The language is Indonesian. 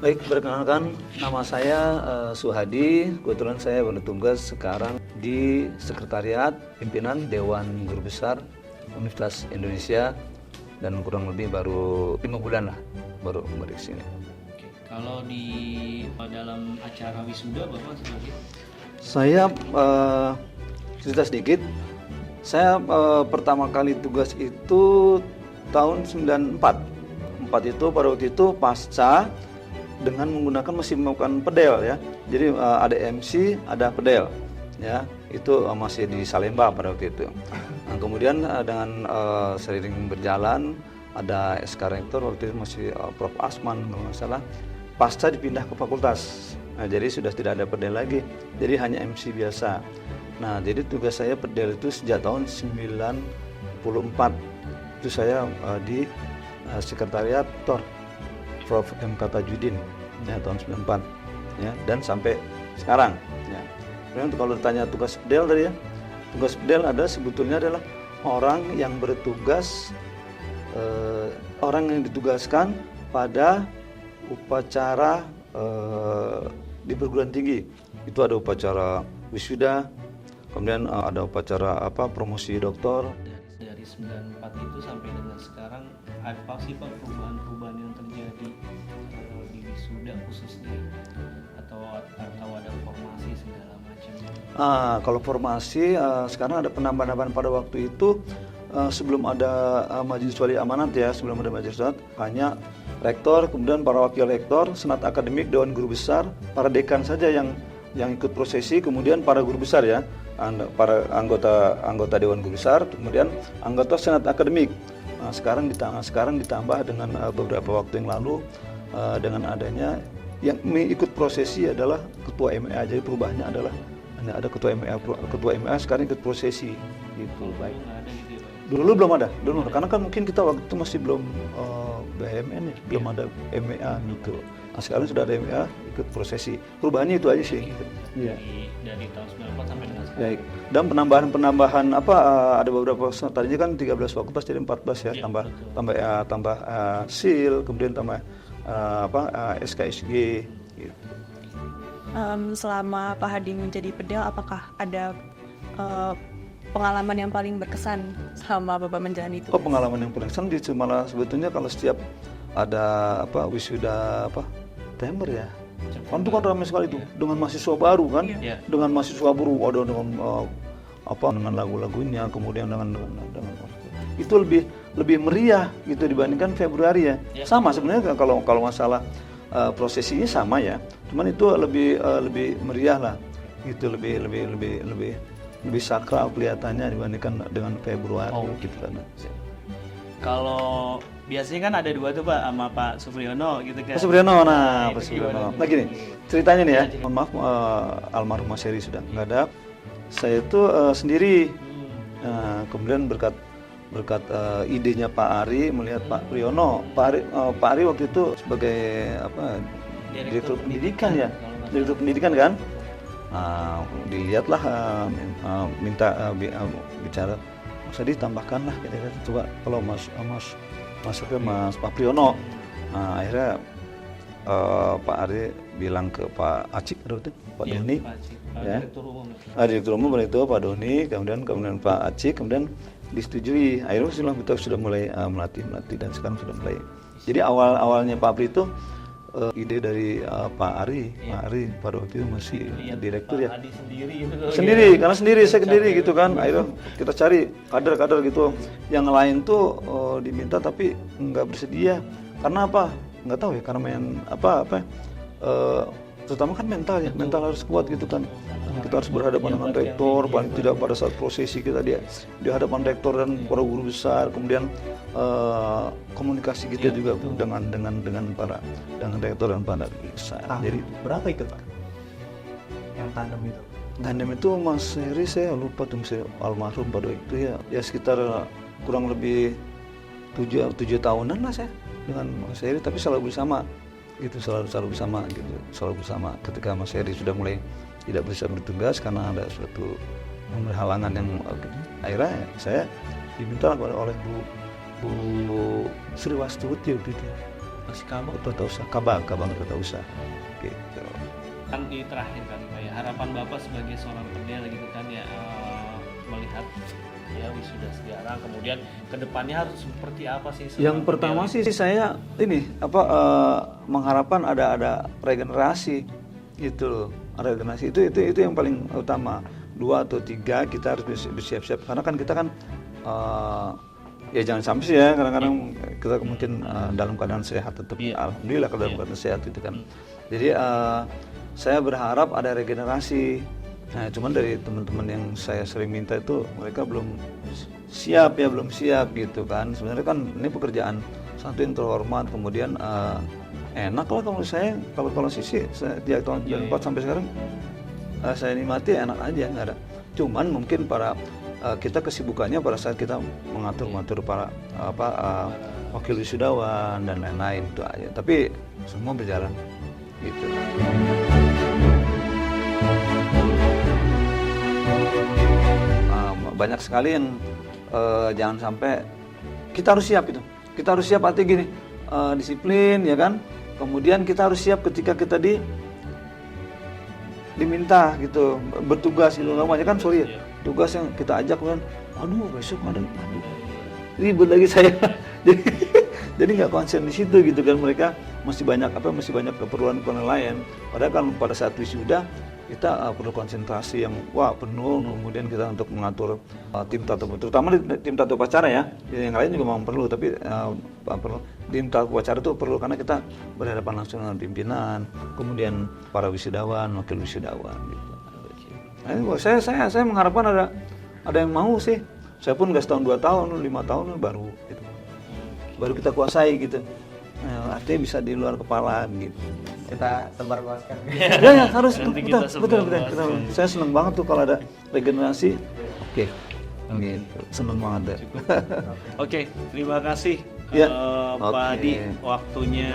Baik, perkenalkan nama saya Suhadi. Kebetulan saya bertugas sekarang di Sekretariat Pimpinan Dewan Guru Besar Universitas Indonesia dan kurang lebih baru 5 bulan lah baru kembali ke sini. Oke. Kalau di dalam acara wisuda Bapak sebagai Saya cerita sedikit. Saya pertama kali tugas itu tahun 94. Itu pada waktu itu pasca dengan menggunakan masih menggunakan pedel ya. Jadi ada MC, ada pedel ya. Itu masih di Salemba pada waktu itu. Nah, kemudian dengan seiring berjalan ada SK Rektor waktu itu masih Prof. Asman kalau nggak salah. Pasca dipindah ke fakultas. Nah, jadi sudah tidak ada pedel lagi. Jadi hanya MC biasa. Nah, jadi tugas saya pedel itu sejak tahun 94. Itu saya di Sekretariat Tor Prof. M. Tajudin ya, tahun 94 ya, dan sampai sekarang ya. Kemudian kalau ditanya tugas pedel tadi ya, tugas pedel ada sebetulnya adalah orang yang bertugas, orang yang ditugaskan pada upacara di perguruan tinggi. Itu ada upacara wisuda, kemudian ada upacara promosi doktor. dari 94 itu sampai dengan sekarang apa sih Pak perubahan-perubahan yang terjadi di wisuda khususnya atau ada formasi segala macam? Kalau formasi sekarang ada penambahan pada waktu itu sebelum ada majelis wali amanat ya, sebelum ada majelis wali hanya rektor, kemudian para wakil rektor, senat akademik, dewan guru besar, para dekan saja yang ikut prosesi, kemudian para guru besar ya, para anggota dewan guru besar, kemudian anggota senat akademik. Sekarang ditambah dengan beberapa waktu yang lalu dengan adanya yang ikut prosesi adalah ketua MEA. Jadi perubahannya adalah hanya ada ketua MEA sekarang ikut prosesi gitu. Baik. Dulu belum ada, karena kan mungkin kita waktu itu masih belum BMN ya, belum ada MEA gitu. Nah, sekarang sudah ada MEA ikut prosesi. Perubahannya itu aja sih. Iya. Dari tahun 94 sampai dengan sekarang. Baik. Dan penambahan ada beberapa, tadinya kan 13 fakultas jadi 14 ya, tambah SIL, kemudian tambah SKSG gitu. Selama Pak Hadi menjadi pedel, apakah ada pengalaman yang paling berkesan selama Bapak menjalani itu? Pengalaman yang paling berkesan malah sebetulnya kalau setiap ada wisuda September ya. Kan itu kan ramai sekali itu dengan mahasiswa baru kan, dengan mahasiswa baru ada dengan lagu-lagunya, kemudian dengan itu lebih meriah gitu dibandingkan Februari ya. Sama sebenarnya kalau masalah prosesinya sama ya, cuman itu lebih meriah lah, gitu lebih sakral kelihatannya dibandingkan dengan Februari gitu kan. Kalau biasanya kan ada dua tuh Pak, sama Pak Supriyono gitu kan. Pak Supriyono, Pak Supriyono. Nah gini, ceritanya nih ya, mohon maaf almarhum Mas Heri sudah nggak ada. Saya itu sendiri, kemudian berkat idenya Pak Ari melihat Pak Priyono. Pak Ari waktu itu sebagai direktur pendidikan ya, direktur pendidikan kan. Dilihatlah minta bicara, Mas Hadi tambahkanlah kira-kira coba kalau masuknya Mas Pak Priyono. Akhirnya Pak Ari bilang ke Pak Acik Pak Doni ya, direktur umum itu Pak Doni, kemudian Pak Acik, kemudian disetujui. Akhirnya sudah mulai melatih dan sekarang sudah mulai. Jadi awalnya Pak Pri itu ide dari Pak Ari pada waktu itu masih direktur ya. Karena saya sendiri gitu kan. Akhirnya kita cari kader gitu. Yang lain tuh diminta tapi nggak bersedia. Karena apa? Nggak tahu ya. Karena terutama kan mental harus kuat gitu kan. Kita harus berhadapan dengan rektor, paling tidak pada saat prosesi kita di hadapan rektor dan para guru besar, kemudian komunikasi kita juga dengan rektor dan para guru besar. Jadi berapa itu Pak? Yang tandem itu? Tandem itu Mas Heri saya lupa tuh, almarhum pada itu ya sekitar kurang lebih 7 tahunan lah saya dengan Mas Heri, tapi selalu bersama gitu, selalu bersama ketika Mas Heri sudah mulai tidak bisa bertugas karena ada suatu halangan yang akhirnya saya diminta oleh Bu Sri Wastuti waktu itu Masih kamu Tata Usaha, Kabang Tata Usaha. Gitu. kan di terakhir kali Pak ya, harapan Bapak sebagai seorang pendel gitu kan ya, melihat ya wisuda sekarang, kemudian kedepannya harus seperti apa sih? Yang seorang pertama pendel? sih saya ini mengharapkan ada regenerasi gitu loh. Regenerasi itu yang paling utama. 2 atau 3 kita harus bersiap-siap karena kan kita kan ya jangan sampai sih ya kadang-kadang kita mungkin dalam keadaan sehat tetap alhamdulillah kalau dalam keadaan sehat itu kan. Jadi saya berharap ada regenerasi. Nah, cuman dari teman-teman yang saya sering minta itu mereka belum siap gitu kan. Sebenarnya kan ini pekerjaan satu yang terhormat, kemudian enak lah kalau saya kalau sisi saya di tahun 94 sampai sekarang saya nikmati enak aja, nggak ada. Cuman mungkin kita kesibukannya pada saat kita mengatur para wakil wisudawan dan lain-lain itu aja. Tapi semua berjalan gitu. Banyak sekali yang jangan sampai kita harus siap itu. Kita harus siap artinya gini, disiplin ya kan. Kemudian kita harus siap ketika kita diminta gitu bertugas gitu, namanya kan sorry ya, tugas yang kita ajak kan, aduh besok ada, aduh ribet lagi saya. jadi nggak konsen di situ gitu kan, mereka masih banyak keperluan lain. Padahal kan pada saat wisuda kita perlu konsentrasi yang penuh, kemudian kita untuk mengatur tim tata, terutama tim tata upacara ya, yang lain juga memang perlu, tapi perlu tim tata upacara itu perlu karena kita berhadapan langsung dengan pimpinan, kemudian para wisudawan, wakil wisudawan gitu. Nah, saya mengharapkan ada yang mau sih. Saya pun nggak setahun 2 tahun, 5 tahun baru gitu. Baru kita kuasai gitu. Nah, artinya bisa di luar kepala gitu. Kita sebarluaskan. Ya harus Nanti kita betul. sebarluaskan. Saya senang banget tuh kalau ada regenerasi. Oke. Gitu. Senang banget deh. Oke, terima kasih Ya. Pak Oke. Adi waktunya.